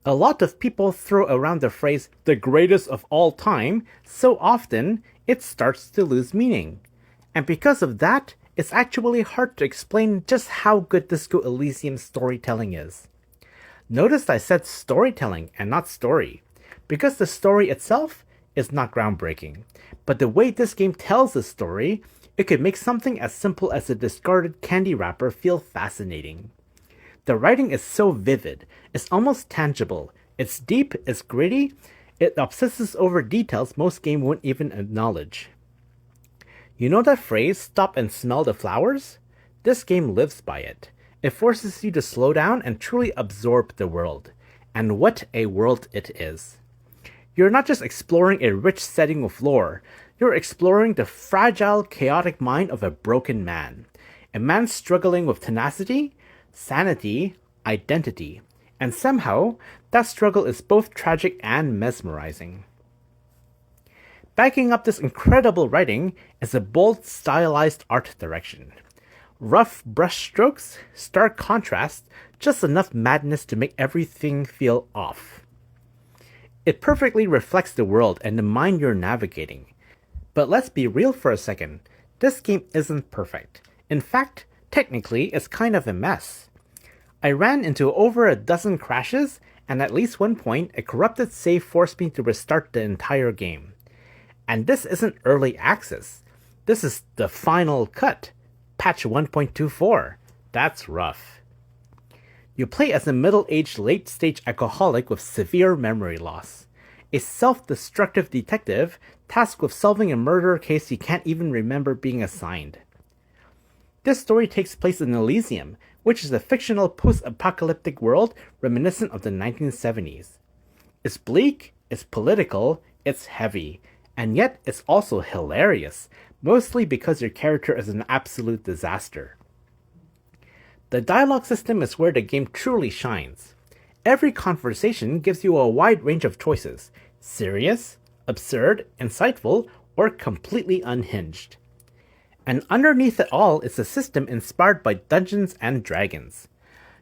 A lot of people throw around the phrase the greatest of all time so often it starts to lose meaning. And because of that, it's actually hard to explain just how good Disco Elysium's storytelling is. Notice I said storytelling and not story, because the story itself is not groundbreaking. But the way this game tells the story, it could make something as simple as a discarded candy wrapper feel fascinating. The writing is so vivid, it's almost tangible, it's deep, it's gritty, it obsesses over details most games wouldn't even acknowledge. You know that phrase, stop and smell the flowers? This game lives by it. It forces you to slow down and truly absorb the world. And what a world it is. You're not just exploring a rich setting of lore, you're exploring the fragile, chaotic mind of a broken man. A man struggling with tenacity, sanity, identity. And somehow, that struggle is both tragic and mesmerizing. Backing up this incredible writing is a bold, stylized art direction. Rough brushstrokes, stark contrast, just enough madness to make everything feel off. It perfectly reflects the world and the mind you're navigating. But let's be real for a second. This game isn't perfect. In fact, technically, it's kind of a mess. I ran into over a dozen crashes, and at least one point, a corrupted save forced me to restart the entire game. And this isn't early access. This is the final cut. Patch 1.24. That's rough. You play as a middle-aged late-stage alcoholic with severe memory loss. A self-destructive detective tasked with solving a murder case you can't even remember being assigned. This story takes place in Elysium, which is a fictional post-apocalyptic world reminiscent of the 1970s. It's bleak, it's political, it's heavy, and yet it's also hilarious, mostly because your character is an absolute disaster. The dialogue system is where the game truly shines. Every conversation gives you a wide range of choices: serious, absurd, insightful, or completely unhinged. And underneath it all is a system inspired by Dungeons and Dragons.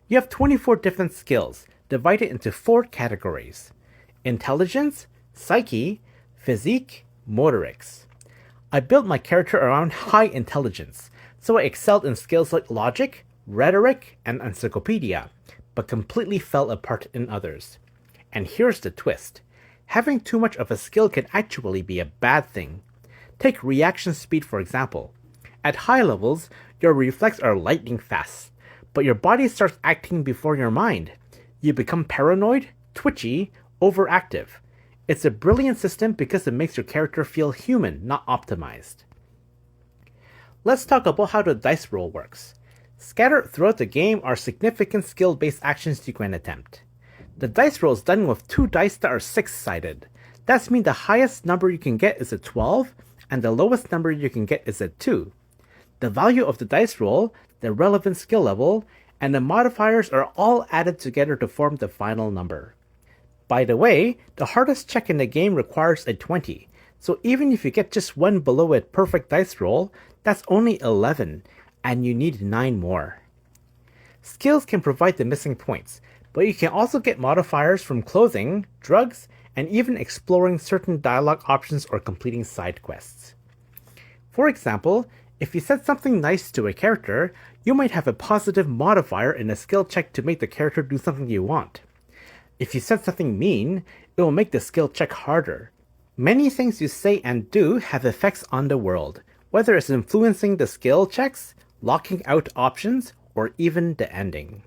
You have 24 different skills, divided into 4 categories: intelligence, psyche, physique, motorics. I built my character around high intelligence, so I excelled in skills like logic, rhetoric, and encyclopedia, but completely fell apart in others. And here's the twist. Having too much of a skill can actually be a bad thing. Take reaction speed for example. At high levels, your reflexes are lightning fast, but your body starts acting before your mind. You become paranoid, twitchy, overactive. It's a brilliant system because it makes your character feel human, not optimized. Let's talk about how the dice roll works. Scattered throughout the game are significant skill-based actions you can attempt. The dice roll is done with 2 dice that are 6-sided. That means the highest number you can get is a 12, and the lowest number you can get is a 2. The value of the dice roll, the relevant skill level, and the modifiers are all added together to form the final number. By the way, the hardest check in the game requires a 20, so even if you get just one below a perfect dice roll, that's only 11, and you need 9 more. Skills can provide the missing points, but you can also get modifiers from clothing, drugs, and even exploring certain dialogue options or completing side quests. For example, if you said something nice to a character, you might have a positive modifier in a skill check to make the character do something you want. If you said something mean, it will make the skill check harder. Many things you say and do have effects on the world, whether it's influencing the skill checks, locking out options, or even the ending.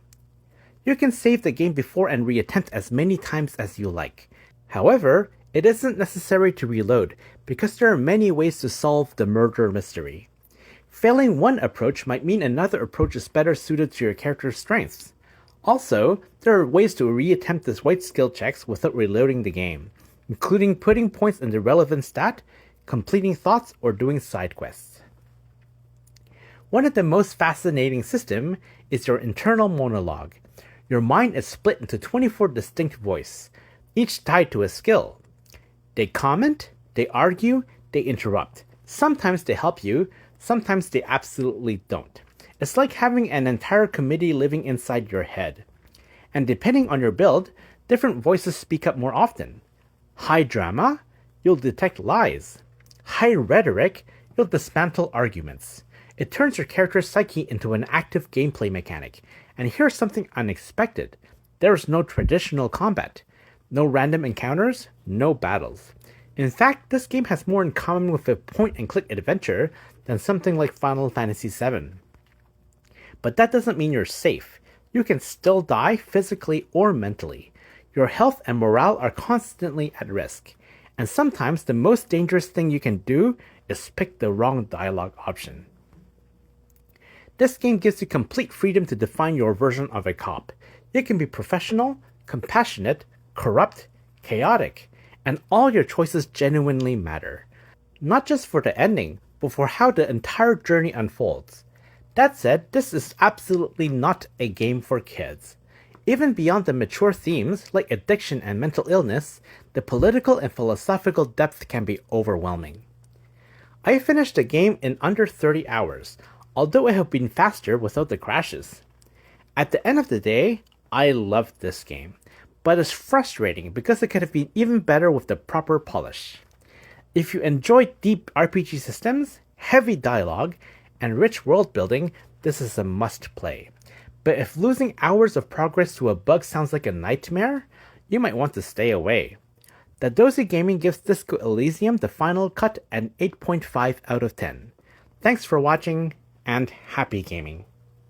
You can save the game before and reattempt as many times as you like. However, it isn't necessary to reload, because there are many ways to solve the murder mystery. Failing one approach might mean another approach is better suited to your character's strengths. Also, there are ways to reattempt this white skill checks without reloading the game, including putting points in the relevant stat, completing thoughts, or doing side quests. One of the most fascinating systems is your internal monologue. Your mind is split into 24 distinct voices, each tied to a skill. They comment, they argue, they interrupt. Sometimes they help you, sometimes they absolutely don't. It's like having an entire committee living inside your head. And depending on your build, different voices speak up more often. High drama, you'll detect lies. High rhetoric, you'll dismantle arguments. It turns your character's psyche into an active gameplay mechanic. And here's something unexpected. There's no traditional combat. No random encounters, no battles. In fact, this game has more in common with a point-and-click adventure than something like Final Fantasy VII. But that doesn't mean you're safe. You can still die physically or mentally. Your health and morale are constantly at risk. And sometimes the most dangerous thing you can do is pick the wrong dialogue option. This game gives you complete freedom to define your version of a cop. You can be professional, compassionate, corrupt, chaotic, and all your choices genuinely matter. Not just for the ending, but for how the entire journey unfolds. That said, this is absolutely not a game for kids. Even beyond the mature themes like addiction and mental illness, the political and philosophical depth can be overwhelming. I finished the game in under 30 hours, although it have been faster without the crashes. At the end of the day, I loved this game, but it's frustrating because it could have been even better with the proper polish. If you enjoy deep RPG systems, heavy dialogue, and rich world building, this is a must play. But if losing hours of progress to a bug sounds like a nightmare, you might want to stay away. Dadozy Gaming gives Disco Elysium the final cut an 8.5 out of 10. Thanks for watching, and happy gaming.